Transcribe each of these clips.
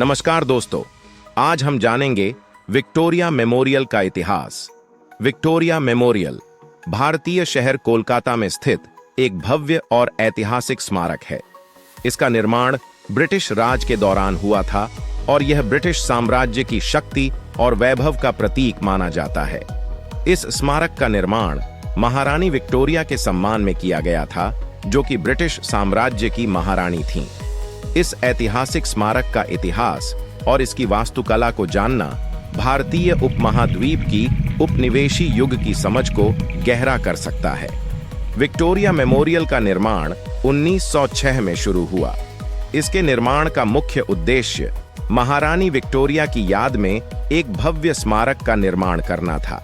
नमस्कार दोस्तों, आज हम जानेंगे विक्टोरिया मेमोरियल का इतिहास। विक्टोरिया मेमोरियल भारतीय शहर कोलकाता में स्थित एक भव्य और ऐतिहासिक स्मारक है। इसका निर्माण ब्रिटिश राज के दौरान हुआ था और यह ब्रिटिश साम्राज्य की शक्ति और वैभव का प्रतीक माना जाता है। इस स्मारक का निर्माण महारानी विक्टोरिया के सम्मान में किया गया था, जो कि ब्रिटिश साम्राज्य की महारानी थीं। इस ऐतिहासिक स्मारक का इतिहास और इसकी वास्तुकला को जानना भारतीय उपमहाद्वीप की उपनिवेशी युग की समझ को गहरा कर सकता है। विक्टोरिया मेमोरियल का निर्माण 1906 में शुरू हुआ। इसके निर्माण का मुख्य उद्देश्य महारानी विक्टोरिया की याद में एक भव्य स्मारक का निर्माण करना था।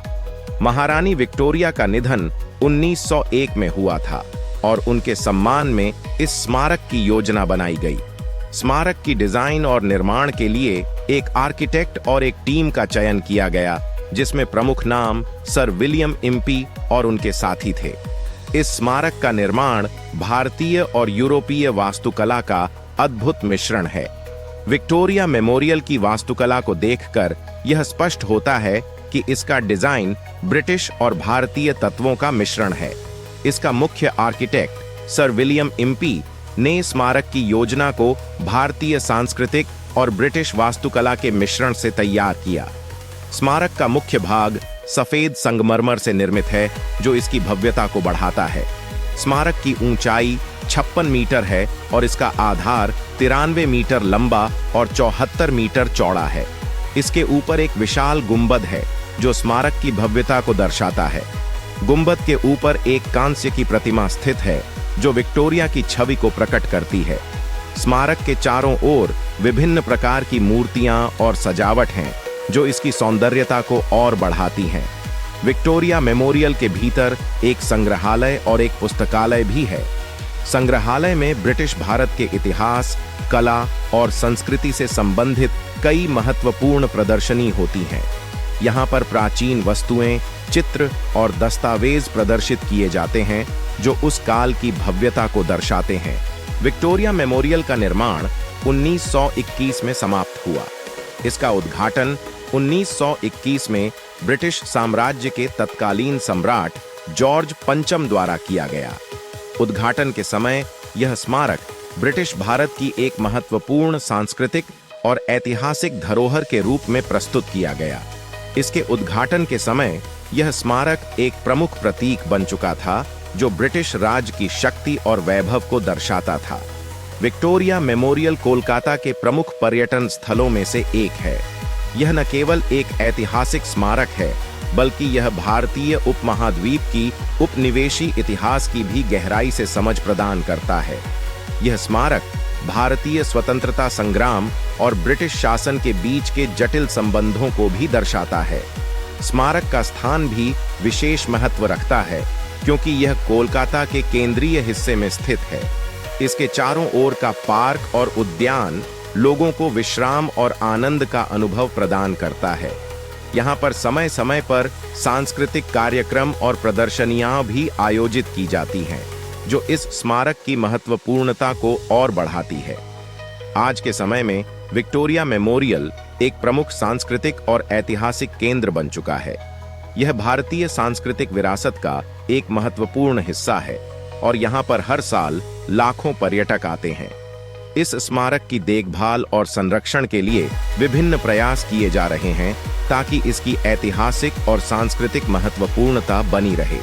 महारानी विक्टोरिया का निधन 1901 में हुआ था और उनके सम्मान में इस स्मारक की योजना बनाई गई। स्मारक की डिजाइन और निर्माण के लिए एक आर्किटेक्ट और एक टीम का चयन किया गया, जिसमें प्रमुख नाम सर विलियम इम्पी और उनके साथी थे। इस स्मारक का निर्माण भारतीय और यूरोपीय वास्तुकला का अद्भुत मिश्रण है। विक्टोरिया मेमोरियल की वास्तुकला को देखकर यह स्पष्ट होता है कि इसका डिजाइन ब्रिटिश और भारतीय तत्वों का मिश्रण है। इसका मुख्य आर्किटेक्ट सर विलियम इम्पी ने स्मारक की योजना को भारतीय सांस्कृतिक और ब्रिटिश वास्तुकला के मिश्रण से तैयार किया। स्मारक का मुख्य भाग सफेद संगमरमर से निर्मित है, जो इसकी भव्यता को बढ़ाता है। स्मारक की ऊंचाई 56 मीटर है और इसका आधार 93 मीटर लंबा और 74 मीटर चौड़ा है। इसके ऊपर एक विशाल गुंबद है, जो स्मारक की भव्यता को दर्शाता है। गुंबद के ऊपर एक कांस्य की प्रतिमा स्थित है, जो विक्टोरिया की छवि को प्रकट करती है। स्मारक के चारों ओर विभिन्न प्रकार की मूर्तियां और सजावट हैं, जो इसकी सौंदर्यता को और बढ़ाती हैं। विक्टोरिया मेमोरियल के भीतर एक संग्रहालय और एक पुस्तकालय भी है। संग्रहालय में ब्रिटिश भारत के इतिहास, कला और संस्कृति से संबंधित कई महत्वपूर्ण प्रदर्शनी होती हैं। यहाँ पर प्राचीन वस्तुएं, चित्र और दस्तावेज प्रदर्शित किए जाते हैं, जो उस काल की भव्यता को दर्शाते हैं। विक्टोरिया मेमोरियल का निर्माण 1921 में समाप्त हुआ। इसका उद्घाटन 1921 में ब्रिटिश साम्राज्य के तत्कालीन सम्राट जॉर्ज पंचम द्वारा किया गया। उद्घाटन के समय यह स्मारक ब्रिटिश भारत की एक महत्वपूर्ण सांस्कृतिक और ऐतिहासिक धरोहर के रूप में प्रस्तुत किया गया। इसके उद्घाटन के समय यह स्मारक एक प्रमुख प्रतीक बन चुका था, जो ब्रिटिश राज की शक्ति और वैभव को दर्शाता था। विक्टोरिया मेमोरियल कोलकाता के प्रमुख पर्यटन स्थलों में से एक है। यह न केवल एक ऐतिहासिक स्मारक है, बल्कि यह भारतीय उपमहाद्वीप की उपनिवेशी इतिहास की भी गहराई से समझ प्रदान करता है। यह स्मारक भारतीय स्वतंत्रता संग्राम और ब्रिटिश शासन के बीच के जटिल संबंधों को भी दर्शाता है। स्मारक का स्थान भी विशेष महत्व रखता है, क्योंकि यह कोलकाता के केंद्रीय हिस्से में स्थित है। इसके चारों ओर का पार्क और उद्यान लोगों को विश्राम और आनंद का अनुभव प्रदान करता है। यहाँ पर समय समय पर सांस्कृतिक कार्यक्रम और प्रदर्शनियां भी आयोजित की जाती हैं, जो इस स्मारक की महत्वपूर्णता को और बढ़ाती है। आज के समय में विक्टोरिया मेमोरियल एक प्रमुख सांस्कृतिक और ऐतिहासिक केंद्र बन चुका है। यह भारतीय सांस्कृतिक विरासत का एक महत्वपूर्ण हिस्सा है और यहाँ पर हर साल लाखों पर्यटक आते हैं। इस स्मारक की देखभाल और संरक्षण के लिए विभिन्न प्रयास किए जा रहे हैं, ताकि इसकी ऐतिहासिक और सांस्कृतिक महत्वपूर्णता बनी रहे।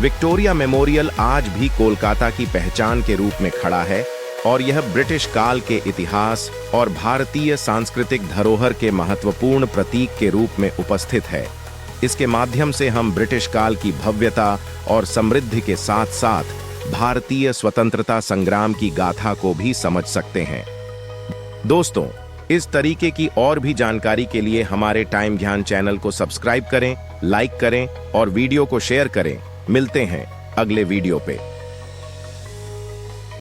विक्टोरिया मेमोरियल आज भी कोलकाता की पहचान के रूप में खड़ा है और यह ब्रिटिश काल के इतिहास और भारतीय सांस्कृतिक धरोहर के महत्वपूर्ण प्रतीक के रूप में उपस्थित है। इसके माध्यम से हम ब्रिटिश काल की भव्यता और समृद्धि के साथ साथ भारतीय स्वतंत्रता संग्राम की गाथा को भी समझ सकते हैं। दोस्तों, इस तरीके की और भी जानकारी के लिए हमारे टाइम ज्ञान चैनल को सब्सक्राइब करें, लाइक करें और वीडियो को शेयर करें। मिलते हैं अगले वीडियो पे।